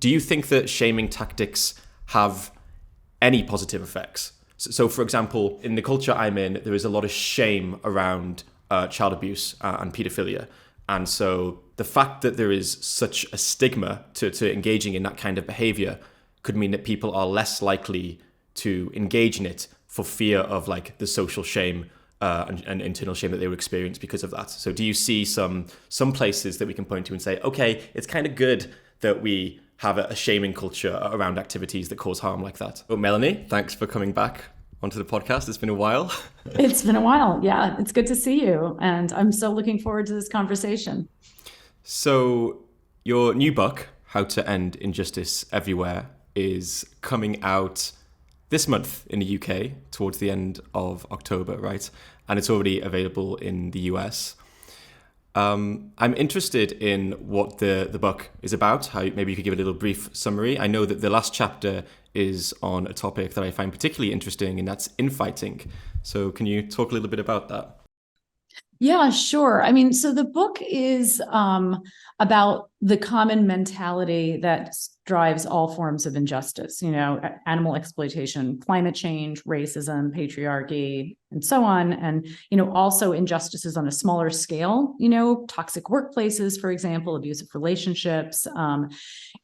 Do you think that shaming tactics have any positive effects? So, for example, in the culture I'm in, there is a lot of shame around child abuse and paedophilia. And so the fact that there is such a stigma to engaging in that kind of behavior could mean that people are less likely to engage in it for fear of like the social shame and internal shame that they would experience because of that. So do you see some places that we can point to and say, okay, it's kind of good that we have a shaming culture around activities that cause harm like that? Well, Melanie, thanks for coming back onto the podcast. It's been a while. It's been a while. Yeah, it's good to see you. And I'm so looking forward to this conversation. So your new book, How to End Injustice Everywhere, is coming out this month in the UK towards the end of October, right? And it's already available in the US. I'm interested in what the book is about, how maybe you could give a little brief summary. I know that the last chapter is on a topic that I find particularly interesting, and that's infighting. So can you talk a little bit about that? Yeah, sure. I mean, so the book is about the common mentality that drives all forms of injustice, animal exploitation, climate change, racism, patriarchy, and so on. And, also injustices on a smaller scale, toxic workplaces, for example, abusive relationships.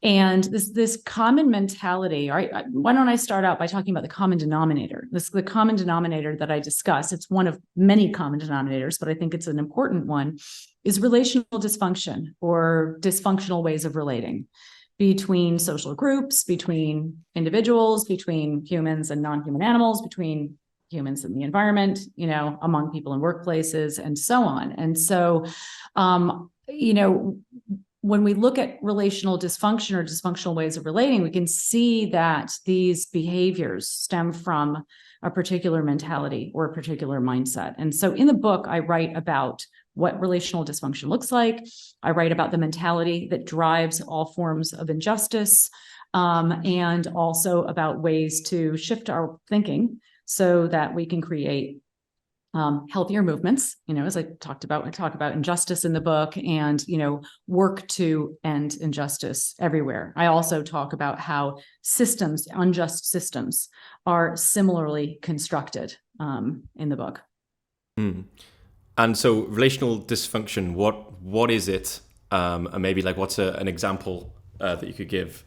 And this common mentality, all right, why don't I start out by talking about the common denominator? The common denominator that I discuss, it's one of many common denominators, but I think it's an important one, is relational dysfunction or dysfunctional ways of relating between social groups, between individuals, between humans and non-human animals, between humans and the environment, among people in workplaces and so on. And so, when we look at relational dysfunction or dysfunctional ways of relating, we can see that these behaviors stem from a particular mentality or a particular mindset. And so in the book, I write about what relational dysfunction looks like. I write about the mentality that drives all forms of injustice, and also about ways to shift our thinking so that we can create healthier movements, as I talk about injustice in the book and, work to end injustice everywhere. I also talk about how unjust systems are similarly constructed in the book. Mm. And so relational dysfunction, what is it? And maybe like what's an example that you could give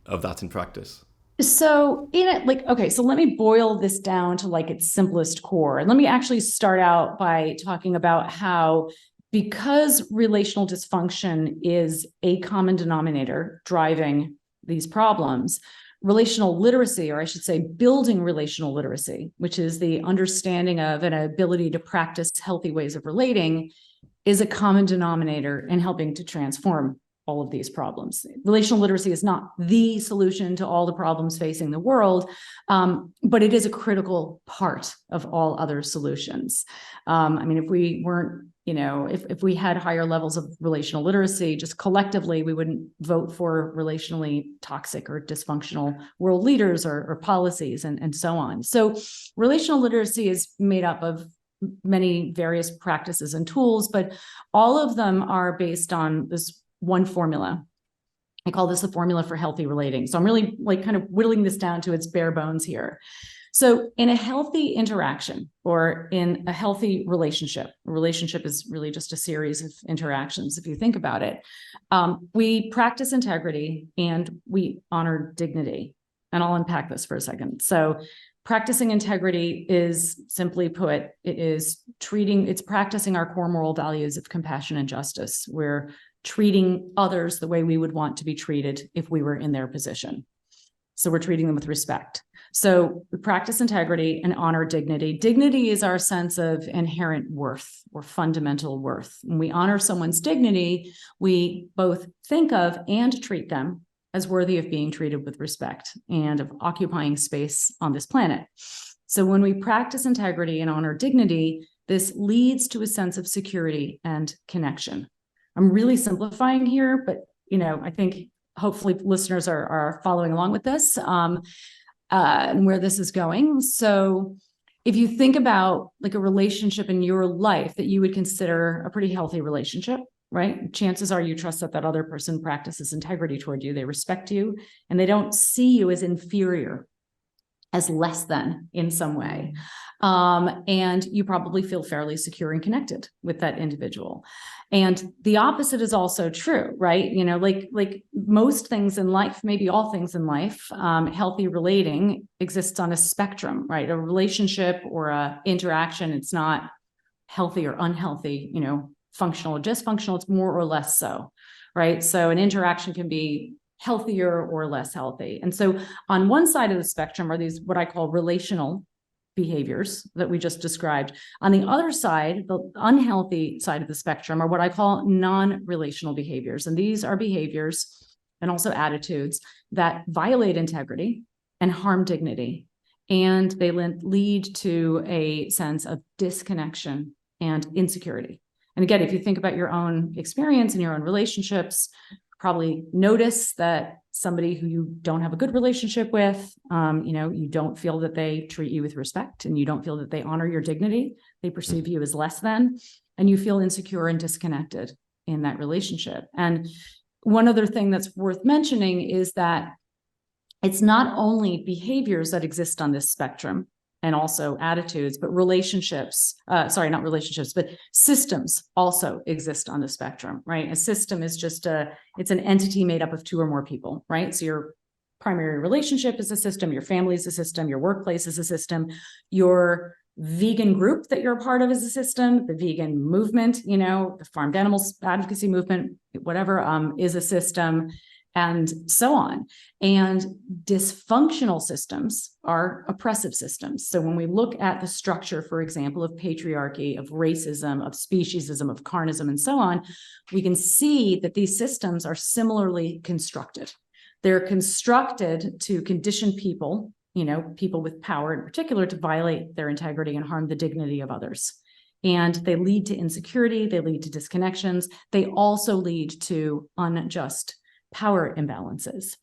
of that in practice? So so let me boil this down to like its simplest core. And let me actually start out by talking about how, because relational dysfunction is a common denominator driving these problems, relational literacy, or I should say building relational literacy, which is the understanding of an ability to practice healthy ways of relating, is a common denominator in helping to transform all of these problems. Relational literacy is not the solution to all the problems facing the world, but it is a critical part of all other solutions. If we weren't, if we had higher levels of relational literacy, just collectively, we wouldn't vote for relationally toxic or dysfunctional world leaders or policies and so on. So relational literacy is made up of many various practices and tools, but all of them are based on this one formula. I call this the formula for healthy relating. So I'm really kind of whittling this down to its bare bones here. So in a healthy interaction or in a healthy relationship, a relationship is really just a series of interactions, if you think about it. We practice integrity and we honor dignity. And I'll unpack this for a second. So practicing integrity is, simply put, it's practicing our core moral values of compassion and justice. We're treating others the way we would want to be treated if we were in their position. So we're treating them with respect. So we practice integrity and honor dignity. Dignity is our sense of inherent worth or fundamental worth. When we honor someone's dignity, we both think of and treat them as worthy of being treated with respect and of occupying space on this planet. So when we practice integrity and honor dignity, this leads to a sense of security and connection. I'm really simplifying here, but I think hopefully listeners are following along with this and where this is going. So if you think about like a relationship in your life that you would consider a pretty healthy relationship, right? Chances are you trust that that other person practices integrity toward you. They respect you and they don't see you as inferior, as less than in some way. And you probably feel fairly secure and connected with that individual. And the opposite is also true, right? You know, like most things in life, maybe all things in life, healthy relating exists on a spectrum, right? A relationship or a interaction, it's not healthy or unhealthy, you know, functional or dysfunctional, it's more or less so, right? So an interaction can be healthier or less healthy. And so on one side of the spectrum are these, what I call relational behaviors that we just described. On the other side, the unhealthy side of the spectrum are what I call non-relational behaviors. And these are behaviors and also attitudes that violate integrity and harm dignity. And they lead to a sense of disconnection and insecurity. And again, if you think about your own experience and your own relationships, probably notice that somebody who you don't have a good relationship with, you know, you don't feel that they treat you with respect and you don't feel that they honor your dignity. They perceive you as less than, and you feel insecure and disconnected in that relationship. And one other thing that's worth mentioning is that it's not only behaviors that exist on this spectrum and also attitudes, but relationships, not relationships, but systems also exist on the spectrum, right? A system is just it's an entity made up of two or more people, right? So your primary relationship is a system, your family is a system, your workplace is a system, your vegan group that you're a part of is a system, the vegan movement, you know, the farmed animals advocacy movement, whatever, is a system, and so on. And dysfunctional systems are oppressive systems. So when we look at the structure, for example, of patriarchy, of racism, of speciesism, of carnism, and so on, we can see that these systems are similarly constructed. They're constructed to condition people, you know, people with power in particular, to violate their integrity and harm the dignity of others. And they lead to insecurity, they lead to disconnections, they also lead to unjust power imbalances.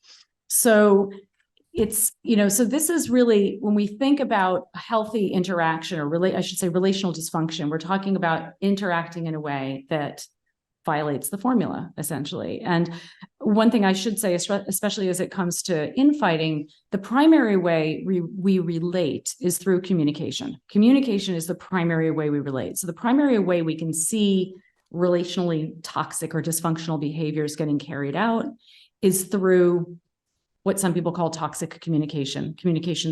So it's, you know, so this is really, when we think about healthy interaction, or I should say relational dysfunction, we're talking about interacting in a way that violates the formula, essentially. And one thing I should say, especially as it comes to infighting, the primary way we relate is through communication. Communication is the primary way we relate. So the primary way we can see relationally toxic or dysfunctional behaviors getting carried out is through what some people call toxic communication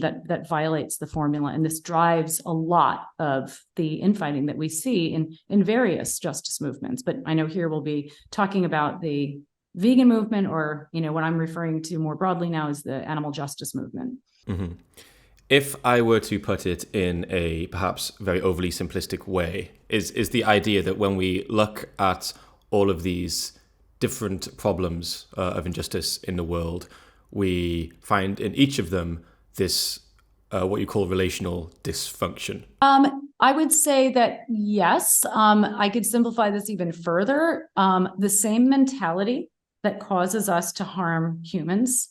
that violates the formula. And this drives a lot of the infighting that we see in various justice movements. But I know here we'll be talking about the vegan movement, or, you know, what I'm referring to more broadly now is the animal justice movement. Mm-hmm. If I were to put it in a perhaps very overly simplistic way, is the idea that when we look at all of these different problems of injustice in the world, we find in each of them this, what you call relational dysfunction? I would say that yes. I could simplify this even further. The same mentality that causes us to harm humans,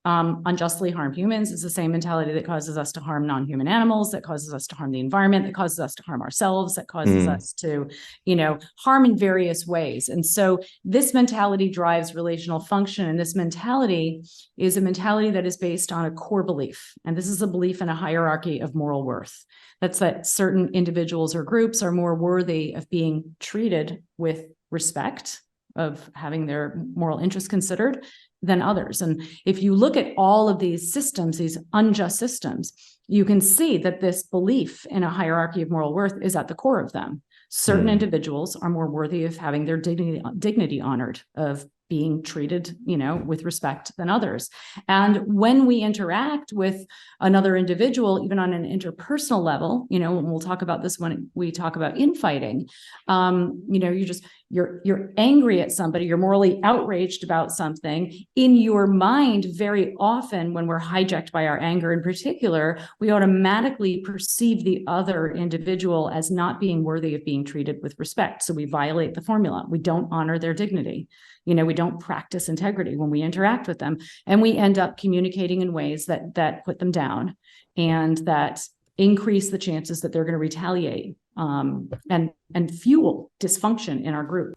unjustly harm humans, is the same mentality that causes us to harm non-human animals, that causes us to harm the environment, that causes us to harm ourselves, that causes us to, you know, harm in various ways. And so this mentality drives relational function. And this mentality is a mentality that is based on a core belief. And this is a belief in a hierarchy of moral worth. That's that certain individuals or groups are more worthy of being treated with respect, of having their moral interests considered, than others. And if you look at all of these systems, these unjust systems, you can see that this belief in a hierarchy of moral worth is at the core of them. Certain individuals are more worthy of having their dignity honored, of being treated, you know, with respect than others. And when we interact with another individual, even on an interpersonal level, you know, and we'll talk about this when we talk about infighting, you know, you're angry at somebody, you're morally outraged about something. In your mind, very often when we're hijacked by our anger in particular, we automatically perceive the other individual as not being worthy of being treated with respect. So we violate the formula. We don't honor their dignity. You know, we don't practice integrity when we interact with them, and we end up communicating in ways that put them down and that increase the chances that they're going to retaliate, and fuel dysfunction in our group.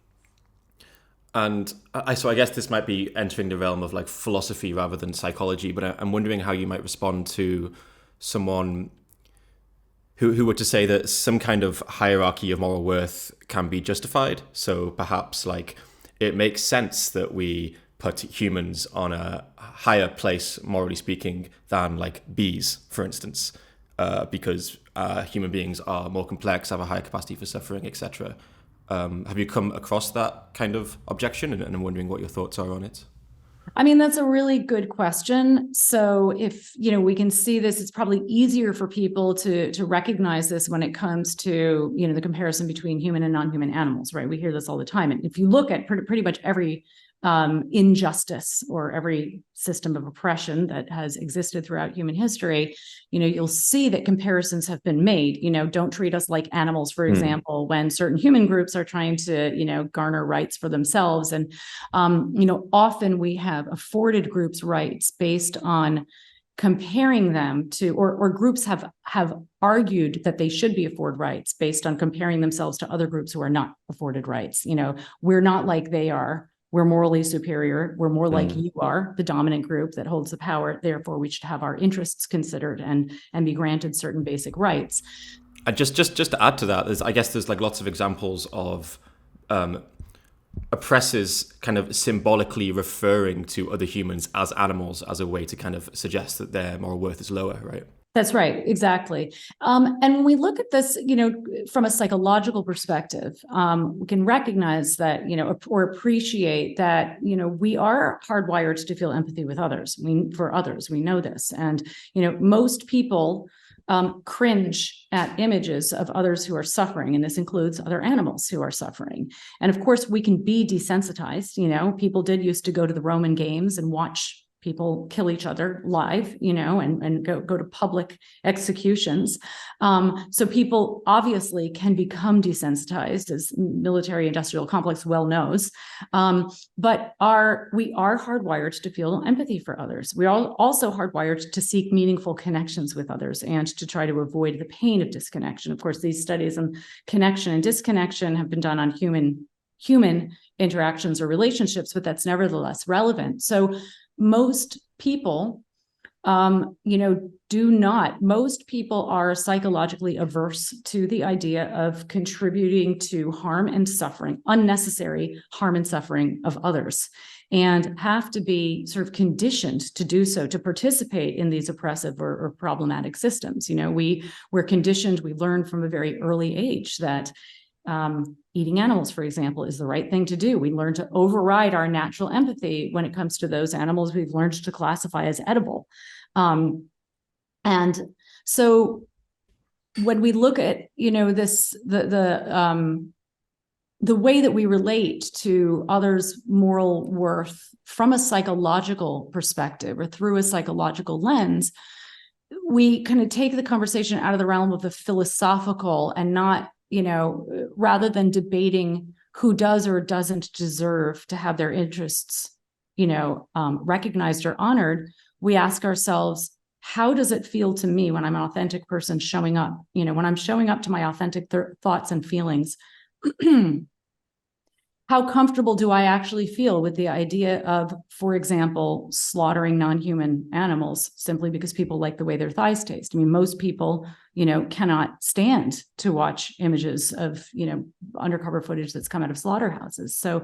And so I guess this might be entering the realm of like philosophy rather than psychology, but I'm wondering how you might respond to someone who were to say that some kind of hierarchy of moral worth can be justified. So perhaps like it makes sense that we put humans on a higher place, morally speaking, than like bees, for instance, because human beings are more complex, have a higher capacity for suffering, etc. Have you come across that kind of objection? And I'm wondering what your thoughts are on it. I mean, that's a really good question. So if, we can see this, it's probably easier for people to recognize this when it comes to, the comparison between human and non-human animals, right? We hear this all the time. And if you look at pretty much every injustice or every system of oppression that has existed throughout human history, you'll see that comparisons have been made. Don't treat us like animals, for example, when certain human groups are trying to, garner rights for themselves. And, often we have afforded groups rights based on comparing them to, or groups have argued that they should be afforded rights based on comparing themselves to other groups who are not afforded rights. We're not like they are. We're morally superior. We're more like you are, the dominant group that holds the power. Therefore, we should have our interests considered and be granted certain basic rights. And just to add to that, I guess there's like lots of examples of oppressors kind of symbolically referring to other humans as animals as a way to kind of suggest that their moral worth is lower, right? That's right, exactly. And when we look at this, from a psychological perspective, we can recognize that, or appreciate that, we are hardwired to feel empathy with others. For others, we know this. And, most people cringe at images of others who are suffering, and this includes other animals who are suffering. And of course, we can be desensitized. People did used to go to the Roman games and watch people kill each other live, and go to public executions. So people obviously can become desensitized, as military industrial complex well knows. But we are hardwired to feel empathy for others. We are also hardwired to seek meaningful connections with others and to try to avoid the pain of disconnection. Of course, these studies on connection and disconnection have been done on human interactions or relationships, but that's nevertheless relevant. So most people, most people are psychologically averse to the idea of contributing to harm and suffering, unnecessary harm and suffering of others, and have to be sort of conditioned to do so, to participate in these oppressive or problematic systems. We're conditioned, we learn from a very early age that eating animals, for example, is the right thing to do. We learn to override our natural empathy when it comes to those animals we've learned to classify as edible. And so when we look at, this, the way that we relate to others' moral worth from a psychological perspective or through a psychological lens, we kind of take the conversation out of the realm of the philosophical and not, rather than debating who does or doesn't deserve to have their interests, recognized or honored, we ask ourselves, how does it feel to me when I'm an authentic person showing up? When I'm showing up to my authentic thoughts and feelings, how comfortable do I actually feel with the idea of, for example, slaughtering non-human animals simply because people like the way their thighs taste? I mean, most people, cannot stand to watch images of, undercover footage that's come out of slaughterhouses. So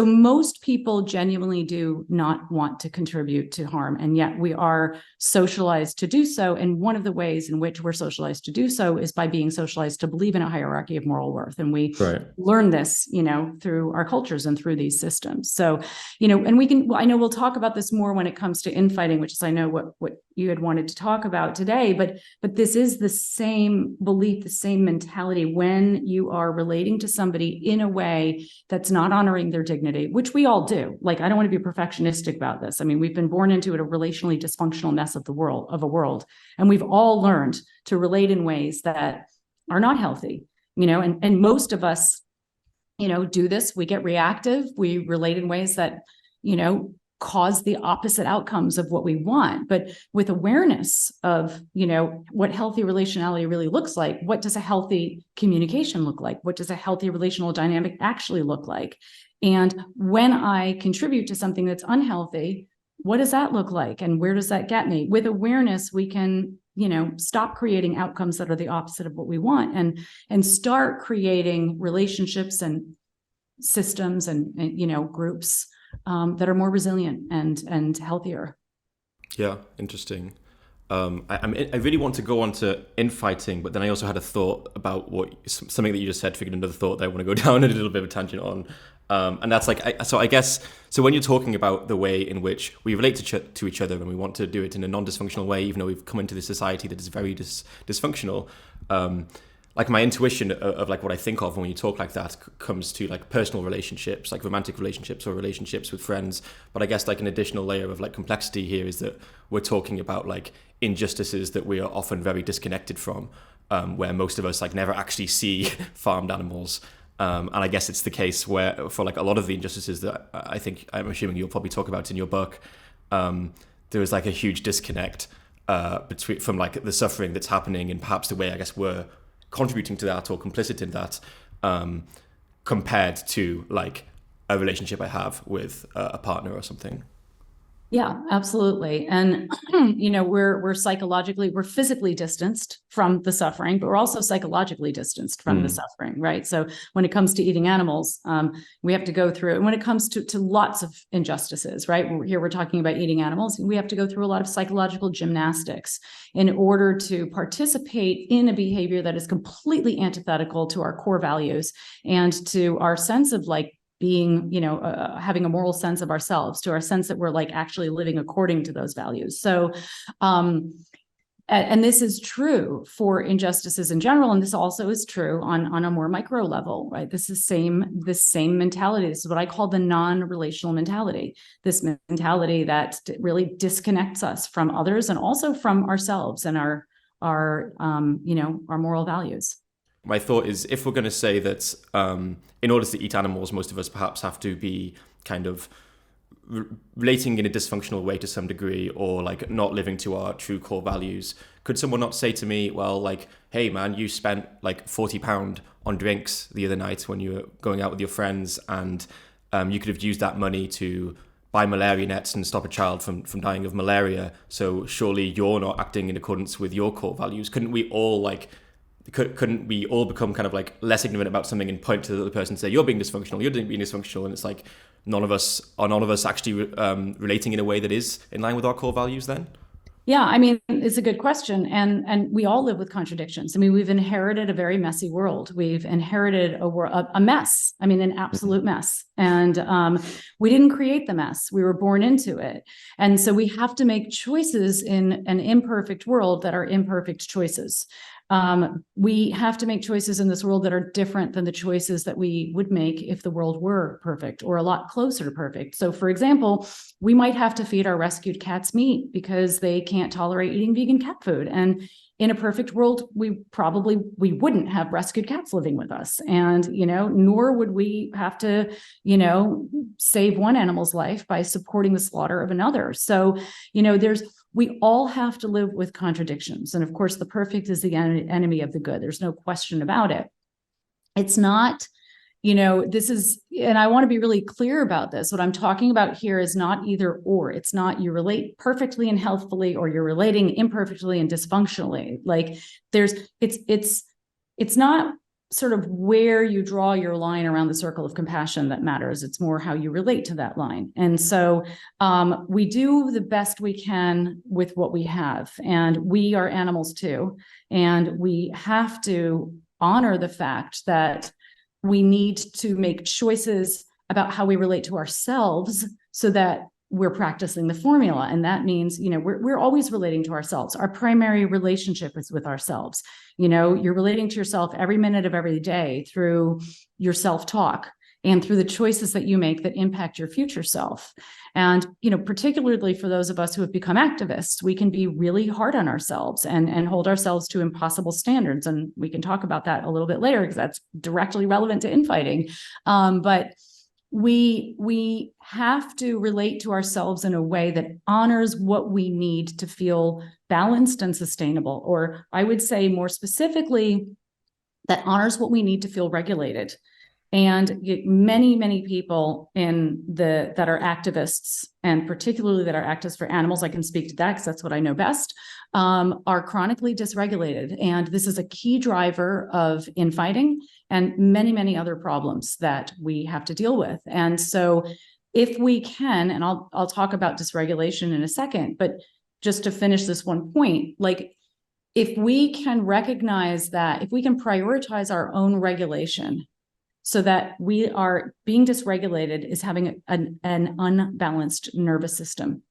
most people genuinely do not want to contribute to harm, and yet we are socialized to do so. And one of the ways in which we're socialized to do so is by being socialized to believe in a hierarchy of moral worth. And we learn this, through our cultures and through these systems. So, and I know we'll talk about this more when it comes to infighting, which is, I know what you had wanted to talk about today, but this is the same belief, the same mentality when you are relating to somebody in a way that's not honoring their dignity, which we all do. Like, I don't want to be perfectionistic about this. I mean, we've been born into a relationally dysfunctional mess of a world, and we've all learned to relate in ways that are not healthy, and most of us, do this. We get reactive. We relate in ways that, cause the opposite outcomes of what we want. But with awareness of, what healthy relationality really looks like, what does a healthy communication look like? What does a healthy relational dynamic actually look like? And when I contribute to something that's unhealthy, what does that look like? And where does that get me? With awareness, we can, stop creating outcomes that are the opposite of what we want, and start creating relationships and systems and groups that are more resilient and healthier. Yeah, interesting. I really want to go on to infighting, but then I also had a thought about something that you just said, figured another thought that I want to go down a little bit of a tangent on. And that's I guess, so when you're talking about the way in which we relate to each other and we want to do it in a non-dysfunctional way, even though we've come into this society that is very dysfunctional, like my intuition of like what I think of when you talk like that comes to like personal relationships, like romantic relationships or relationships with friends. But I guess like an additional layer of like complexity here is that we're talking about like injustices that we are often very disconnected from, where most of us like never actually see farmed animals. And I guess it's the case where for like a lot of the injustices that I'm assuming you'll probably talk about in your book, there is like a huge disconnect from like the suffering that's happening and perhaps the way I guess we're contributing to that or complicit in that, compared to like a relationship I have with a partner or something. Yeah, absolutely. And, we're physically distanced from the suffering, but we're also psychologically distanced from the suffering, right? So when it comes to eating animals, we have to go through, and when it comes to lots of injustices, right? Here we're talking about eating animals. We have to go through a lot of psychological gymnastics in order to participate in a behavior that is completely antithetical to our core values and to our sense of like being, having a moral sense of ourselves, to our sense that we're like actually living according to those values. So, and this is true for injustices in general, and this also is true on a more micro level, right? This same mentality. This is what I call the non-relational mentality. This mentality that really disconnects us from others and also from ourselves and our moral values. My thought is, if we're going to say that in order to eat animals, most of us perhaps have to be kind of relating in a dysfunctional way to some degree, or like not living to our true core values, could someone not say to me, well, like, hey man, you spent like £40 on drinks the other night when you were going out with your friends, and you could have used that money to buy malaria nets and stop a child from dying of malaria, so surely you're not acting in accordance with your core values. Couldn't we all become kind of like less ignorant about something and point to the other person and say, you're being dysfunctional, you're being dysfunctional, and it's like none of us actually relating in a way that is in line with our core values then? Yeah, I mean, it's a good question. And we all live with contradictions. I mean, we've inherited a very messy world. We've inherited a mess. I mean, an absolute mess. And we didn't create the mess. We were born into it. And so we have to make choices in an imperfect world that are imperfect choices. We have to make choices in this world that are different than the choices that we would make if the world were perfect or a lot closer to perfect. So, for example, we might have to feed our rescued cats meat because they can't tolerate eating vegan cat food. And in a perfect world, we wouldn't have rescued cats living with us. And, nor would we have to, save one animal's life by supporting the slaughter of another. So, we all have to live with contradictions. And of course, the perfect is the enemy of the good. There's no question about it. It's not, and I want to be really clear about this. What I'm talking about here is not either or. It's not you relate perfectly and healthfully, or you're relating imperfectly and dysfunctionally. Like it's not sort of where you draw your line around the circle of compassion that matters. It's more how you relate to that line. And so we do the best we can with what we have. And we are animals too. And we have to honor the fact that we need to make choices about how we relate to ourselves so that we're practicing the formula. And that means, we're always relating to ourselves. Our primary relationship is with ourselves. You're relating to yourself every minute of every day through your self-talk and through the choices that you make that impact your future self. And, particularly for those of us who have become activists, we can be really hard on ourselves and hold ourselves to impossible standards. And we can talk about that a little bit later because that's directly relevant to infighting. But we have to relate to ourselves in a way that honors what we need to feel balanced and sustainable, or I would say more specifically, that honors what we need to feel regulated. And many people that are activists, and particularly that are activists for animals, I can speak to that because that's what I know best, are chronically dysregulated. And this is a key driver of infighting and many other problems that we have to deal with. And so if we can, and I'll talk about dysregulation in a second, but just to finish this one point, like, if we can recognize that, if we can prioritize our own regulation so that we are being dysregulated is having an unbalanced nervous system.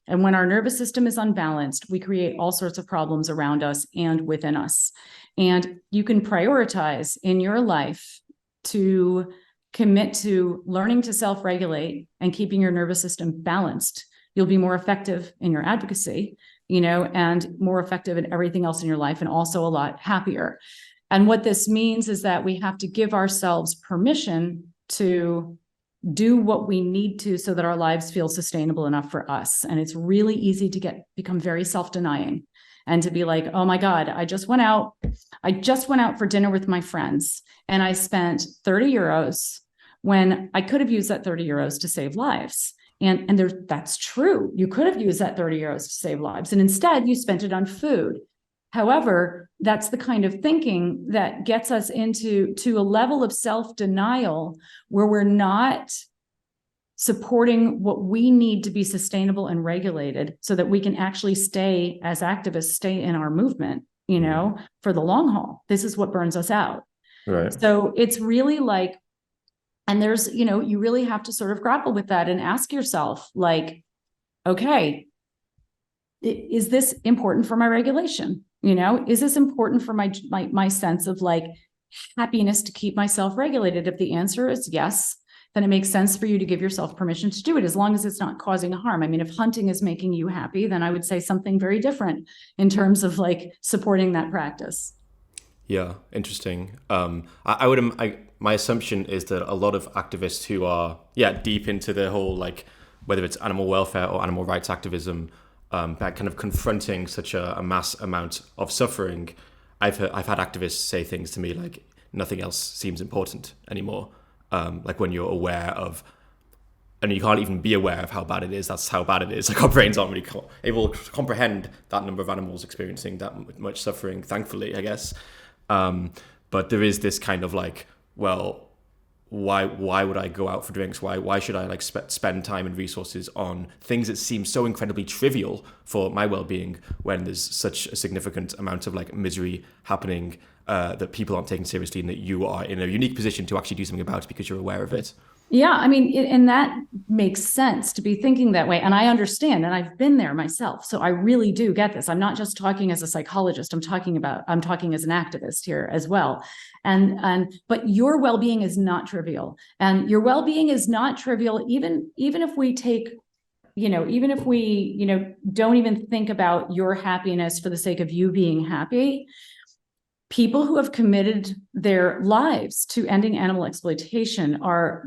And when our nervous system is unbalanced, we create all sorts of problems around us and within us. And you can prioritize in your life to commit to learning to self-regulate and keeping your nervous system balanced. You'll be more effective in your advocacy, and more effective in everything else in your life, and also a lot happier. And what this means is that we have to give ourselves permission to do what we need to so that our lives feel sustainable enough for us. And it's really easy to become very self-denying and to be like, oh my God, I just went out for dinner with my friends and I spent 30 euros when I could have used that 30 euros to save lives. And that's true. You could have used that 30 euros to save lives. And instead you spent it on food. However, that's the kind of thinking that gets us into a level of self-denial where we're not supporting what we need to be sustainable and regulated so that we can actually stay as activists, stay in our movement, for the long haul. This is what burns us out. Right. So it's really like, and there's, you really have to sort of grapple with that and ask yourself, like, okay, is this important for my regulation? Is this important for my sense of like happiness to keep myself regulated? If the answer is yes, then it makes sense for you to give yourself permission to do it, as long as it's not causing harm. I mean, if hunting is making you happy, then I would say something very different in terms of like supporting that practice. Yeah, interesting. My assumption is that a lot of activists who are deep into the whole, like, whether it's animal welfare or animal rights activism, by kind of confronting such a mass amount of suffering, I've had activists say things to me like, nothing else seems important anymore. Like when you're aware of, and you can't even be aware of how bad it is. That's how bad it is. Like, our brains aren't really able to comprehend that number of animals experiencing that much suffering, thankfully, I guess. But there is this kind of like, well, why would I go out for drinks? Why should I like spend time and resources on things that seem so incredibly trivial for my well-being when there's such a significant amount of like misery happening that people aren't taking seriously, and that you are in a unique position to actually do something about it because you're aware of it. Yeah, I mean, and that makes sense to be thinking that way. And I understand, and I've been there myself. So I really do get this. I'm not just talking as a psychologist. I'm talking as an activist here as well. But your well-being is not trivial. And your well-being is not trivial, even if we take, even if we, don't even think about your happiness for the sake of you being happy. People who have committed their lives to ending animal exploitation are,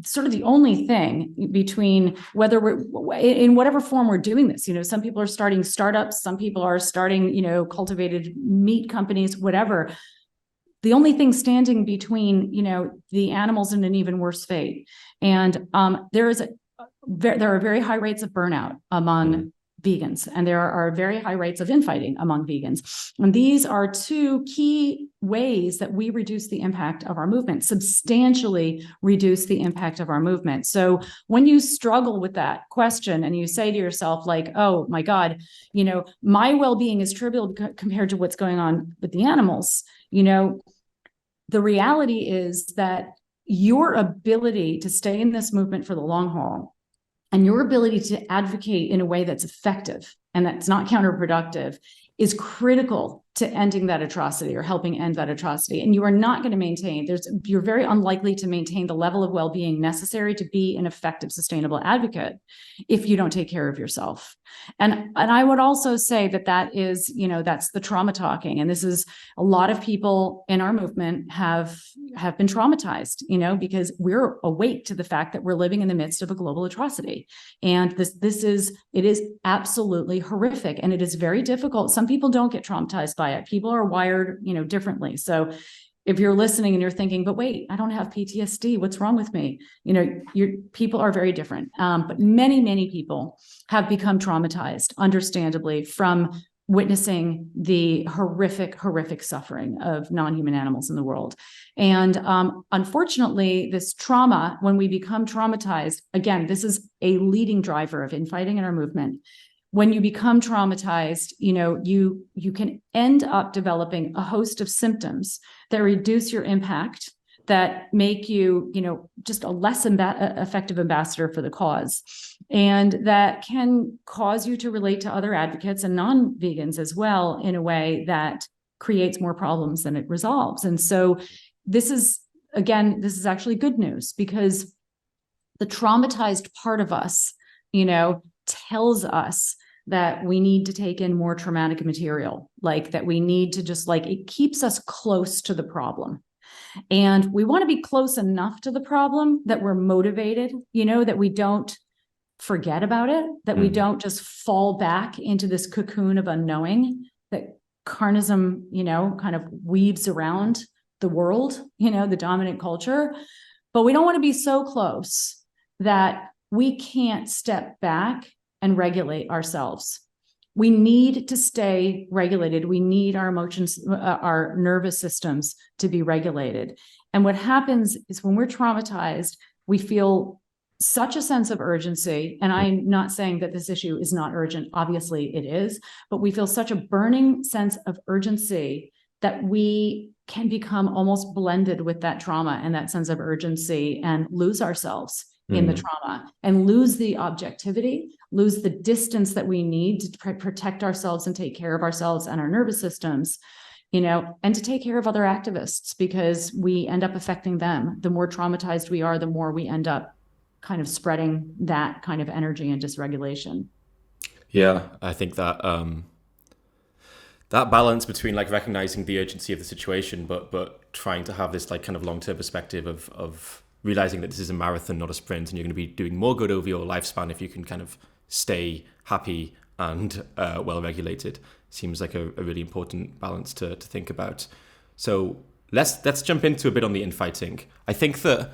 sort of the only thing between whether we're in whatever form we're doing this. Some people are starting startups, some people are starting, cultivated meat companies, whatever. The only thing standing between, the animals and an even worse fate. And there are very high rates of burnout among vegans, and there are very high rates of infighting among vegans. And these are two key ways that we reduce the impact of our movement, substantially reduce the impact of our movement. So when you struggle with that question and you say to yourself, like, oh my God, my well-being is trivial compared to what's going on with the animals, the reality is that your ability to stay in this movement for the long haul and your ability to advocate in a way that's effective and that's not counterproductive is critical to ending that atrocity or helping end that atrocity. And you are not going to maintain, you're very unlikely to maintain the level of well-being necessary to be an effective, sustainable advocate if you don't take care of yourself. And I would also say that is, that's the trauma talking. And this is, a lot of people in our movement have been traumatized, because we're awake to the fact that we're living in the midst of a global atrocity. And it is absolutely horrific. And it is very difficult. Some people don't get traumatized by it. People are wired, differently. So if you're listening and you're thinking, but wait, I don't have PTSD, what's wrong with me? Your people are very different. But many, many people have become traumatized, understandably, from witnessing the horrific suffering of non-human animals in the world. And unfortunately, this trauma, when we become traumatized, again, this is a leading driver of infighting in our movement. When you become traumatized, you can end up developing a host of symptoms that reduce your impact, that make you, just a less effective ambassador for the cause. And that can cause you to relate to other advocates and non-vegans as well in a way that creates more problems than it resolves. And so this is actually good news, because the traumatized part of us, tells us that we need to take in more traumatic material, like that we need to it keeps us close to the problem. And we want to be close enough to the problem that we're motivated, that we don't forget about it, that we don't just fall back into this cocoon of unknowing that carnism, kind of weaves around the world, the dominant culture. But we don't want to be so close that we can't step back and regulate ourselves. We need to stay regulated. We need our emotions, our nervous systems to be regulated. And what happens is when we're traumatized, we feel such a sense of urgency. And I'm not saying that this issue is not urgent. Obviously it is, but we feel such a burning sense of urgency that we can become almost blended with that trauma and that sense of urgency and lose ourselves in the trauma and lose the objectivity, lose the distance that we need to protect ourselves and take care of ourselves and our nervous systems, and to take care of other activists, because we end up affecting them. The more traumatized we are, the more we end up kind of spreading that kind of energy and dysregulation. Yeah, I think that that balance between recognizing the urgency of the situation, but trying to have this kind of long-term perspective of realizing that this is a marathon, not a sprint, and you're going to be doing more good over your lifespan if you can kind of stay happy and well-regulated, seems like a really important balance to think about. So let's jump into a bit on the infighting. I think that,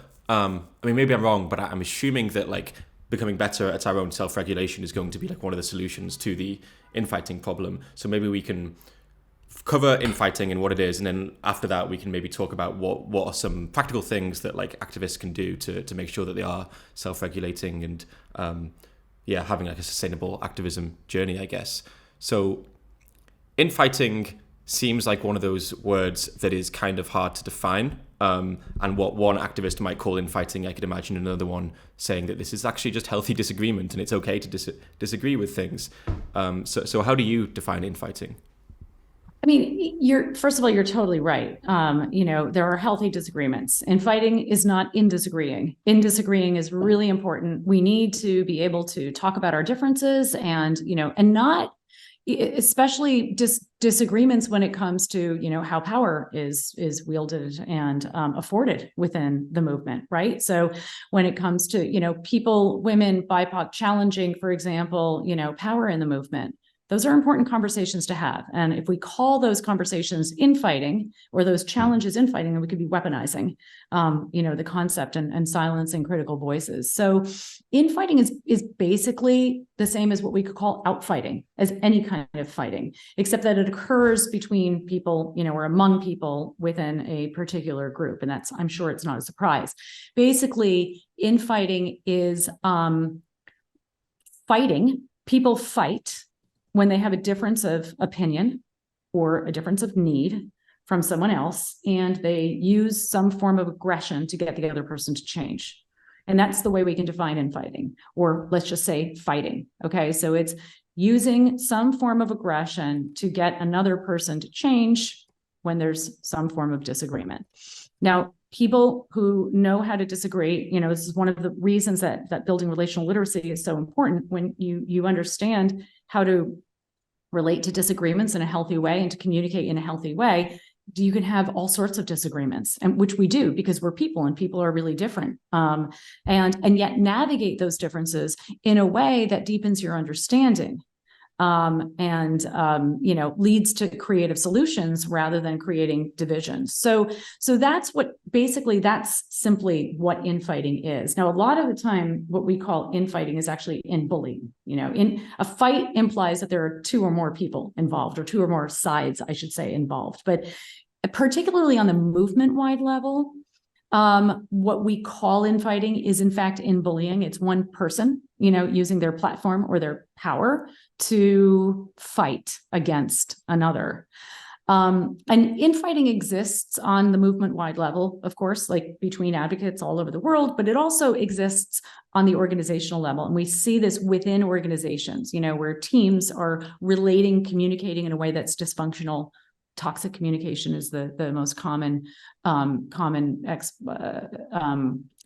maybe I'm wrong, but I'm assuming that becoming better at our own self-regulation is going to be one of the solutions to the infighting problem. So maybe we can cover infighting and what it is, and then after that we can maybe talk about what are some practical things that activists can do to make sure that they are self-regulating and having a sustainable activism journey, I guess. So infighting seems like one of those words that is kind of hard to define, and what one activist might call infighting, I could imagine another one saying that this is actually just healthy disagreement and it's okay to disagree with things. So how do you define infighting? First of all, you're totally right. There are healthy disagreements. Infighting is not in disagreeing. In disagreeing is really important. We need to be able to talk about our differences and not, especially disagreements when it comes to, how power is wielded and afforded within the movement, right? So when it comes to, people, women, BIPOC challenging, for example, power in the movement, those are important conversations to have. And if we call those conversations infighting, or those challenges infighting, then we could be weaponizing, the concept and silencing critical voices. So infighting is basically the same as what we could call outfighting, as any kind of fighting, except that it occurs between people, or among people within a particular group. And I'm sure it's not a surprise. Basically, infighting is fighting. People fight when they have a difference of opinion or a difference of need from someone else, and they use some form of aggression to get the other person to change. And that's the way we can define infighting, or let's just say fighting. Okay, so it's using some form of aggression to get another person to change when there's some form of disagreement. Now, people who know how to disagree, this is one of the reasons that building relational literacy is so important. When you understand how to relate to disagreements in a healthy way and to communicate in a healthy way, you can have all sorts of disagreements, and which we do because we're people and people are really different. And yet navigate those differences in a way that deepens your understanding. Leads to creative solutions rather than creating divisions. So that's simply what infighting is. Now, a lot of the time, what we call infighting is actually in bullying. In a fight implies that there are two or more people involved, or two or more sides, I should say, involved. But particularly on the movement-wide level, what we call infighting is in fact in bullying. It's one person, using their platform or their power to fight against another. And infighting exists on the movement-wide level, of course, like between advocates all over the world, but it also exists on the organizational level. And we see this within organizations, where teams are relating, communicating in a way that's dysfunctional. Toxic communication is the most common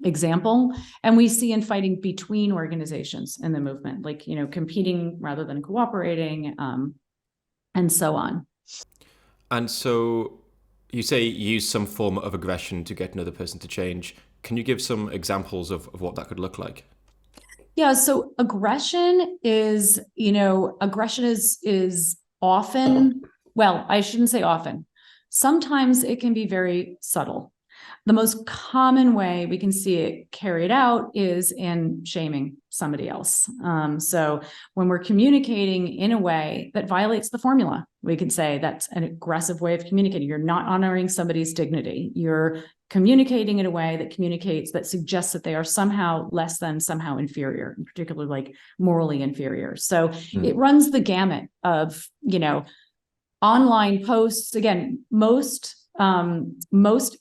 example. And we see infighting between organizations in the movement, like, competing rather than cooperating, and so on. And so you say use some form of aggression to get another person to change. Can you give some examples of what that could look like? Yeah, so aggression is often, well, I shouldn't say often. Sometimes it can be very subtle. The most common way we can see it carried out is in shaming somebody else. So when we're communicating in a way that violates the formula, we can say that's an aggressive way of communicating. You're not honoring somebody's dignity. You're communicating in a way that suggests that they are somehow less than, somehow inferior, in particular, like morally inferior. So it runs the gamut of, online posts. Again, most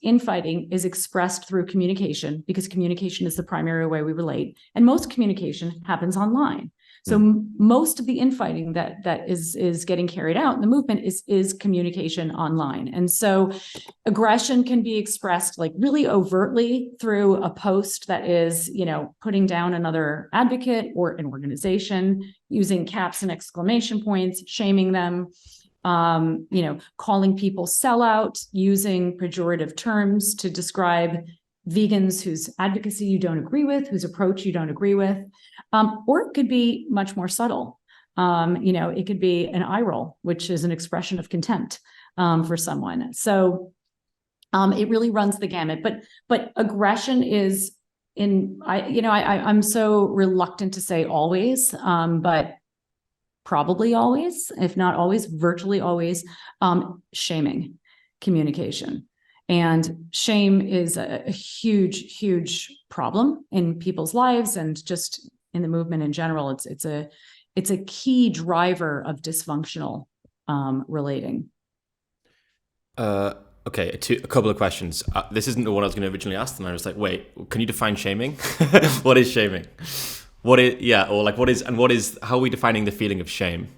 infighting is expressed through communication, because communication is the primary way we relate, and most communication happens online. So most of the infighting that is getting carried out in the movement is communication online. And so aggression can be expressed like really overtly through a post that is, putting down another advocate or an organization, using caps and exclamation points, shaming them. Calling people sellout, using pejorative terms to describe vegans whose advocacy you don't agree with, whose approach you don't agree with. Or it could be much more subtle. It could be an eye roll, which is an expression of contempt for someone. So it really runs the gamut. But aggression is I'm so reluctant to say always, but probably always, if not always, virtually always, shaming communication. And shame is a huge, huge problem in people's lives, and just in the movement in general. It's a key driver of dysfunctional relating. Okay, a couple of questions. This isn't the one I was going to originally ask, and I was like, wait, can you define shaming? What is shaming? How are we defining the feeling of shame?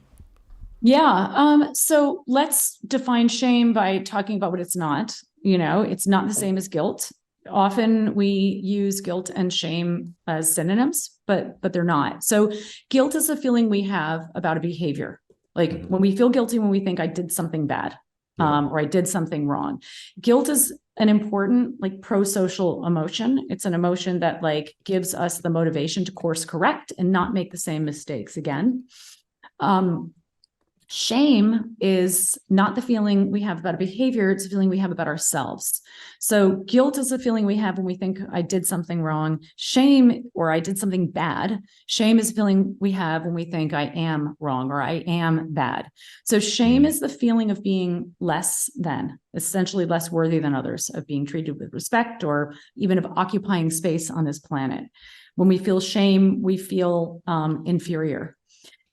Yeah. So let's define shame by talking about what it's not. It's not the same as guilt. Often we use guilt and shame as synonyms, but they're not. So guilt is a feeling we have about a behavior. Like when we feel guilty, when we think I did something bad, or I did something wrong. Guilt is an important, like, pro-social emotion. It's an emotion that gives us the motivation to course correct and not make the same mistakes again. Shame is not the feeling we have about a behavior. It's a feeling we have about ourselves. So guilt is a feeling we have when we think I did something wrong. Shame, or I did something bad. Shame is a feeling we have when we think I am wrong or I am bad. So shame is the feeling of being less than, essentially less worthy than others, of being treated with respect, or even of occupying space on this planet. When we feel shame, we feel inferior.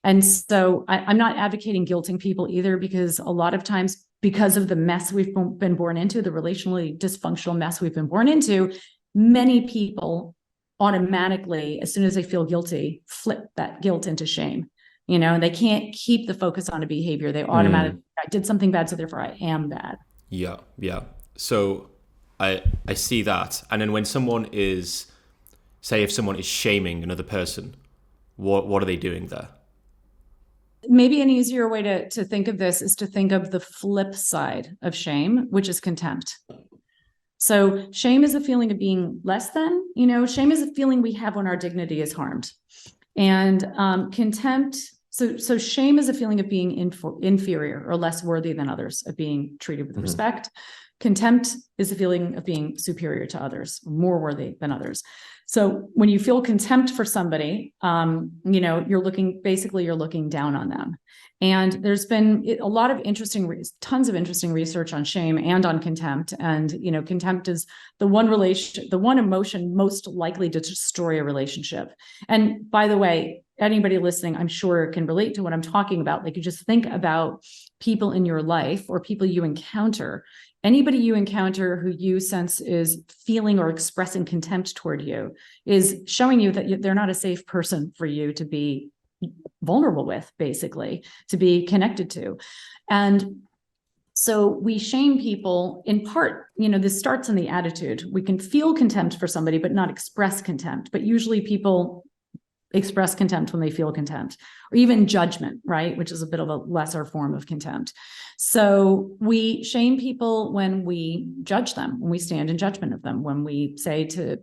And so I'm not advocating guilting people either, because a lot of times, because of the mess we've been born into, the relationally dysfunctional mess we've been born into, many people automatically, as soon as they feel guilty, flip that guilt into shame. They can't keep the focus on a behavior. They automatically, I did something bad, so therefore I am bad. Yeah, yeah. So I see that. And then when someone is, say if someone is shaming another person, what are they doing there? Maybe an easier way to think of this is to think of the flip side of shame, which is contempt. So shame is a feeling of being less than, shame is a feeling we have when our dignity is harmed. And contempt, so shame is a feeling of being inferior or less worthy than others, of being treated with respect. Contempt is a feeling of being superior to others, more worthy than others. So when you feel contempt for somebody, you're looking down on them. And there's been a lot of tons of interesting research on shame and on contempt. And, contempt is the one emotion most likely to destroy a relationship. And by the way, anybody listening, I'm sure can relate to what I'm talking about. Like, you just think about people in your life or people you encounter. Anybody you encounter who you sense is feeling or expressing contempt toward you is showing you that they're not a safe person for you to be vulnerable with, basically, to be connected to. And so we shame people in part, this starts in the attitude. We can feel contempt for somebody, but not express contempt. But usually people express contempt when they feel contempt, or even judgment, right? Which is a bit of a lesser form of contempt. So we shame people when we judge them, when we stand in judgment of them, when we say to,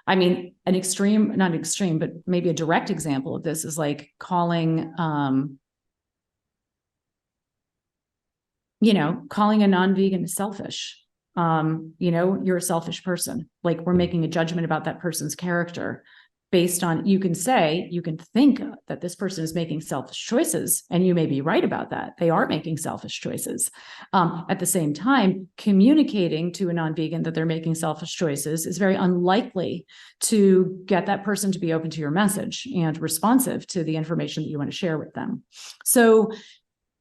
an extreme, not extreme, but maybe a direct example of this is like calling, calling a non-vegan selfish. You're a selfish person. Like, we're making a judgment about that person's character based on, you can think that this person is making selfish choices, and you may be right about that. They are making selfish choices. At the same time, communicating to a non-vegan that they're making selfish choices is very unlikely to get that person to be open to your message and responsive to the information that you want to share with them. So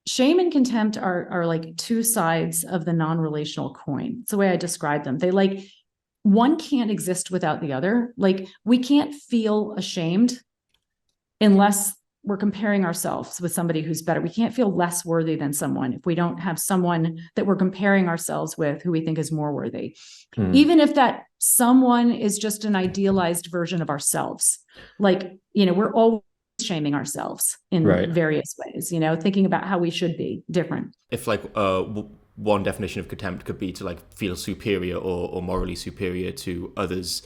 shame and contempt are like two sides of the non-relational coin. It's the way I describe them. One can't exist without the other. Like, we can't feel ashamed unless we're comparing ourselves with somebody who's better. We can't feel less worthy than someone if we don't have someone that we're comparing ourselves with who we think is more worthy. Even if that someone is just an idealized version of ourselves. Like, we're always shaming ourselves in various ways, thinking about how we should be different. If one definition of contempt could be to feel superior or morally superior to others,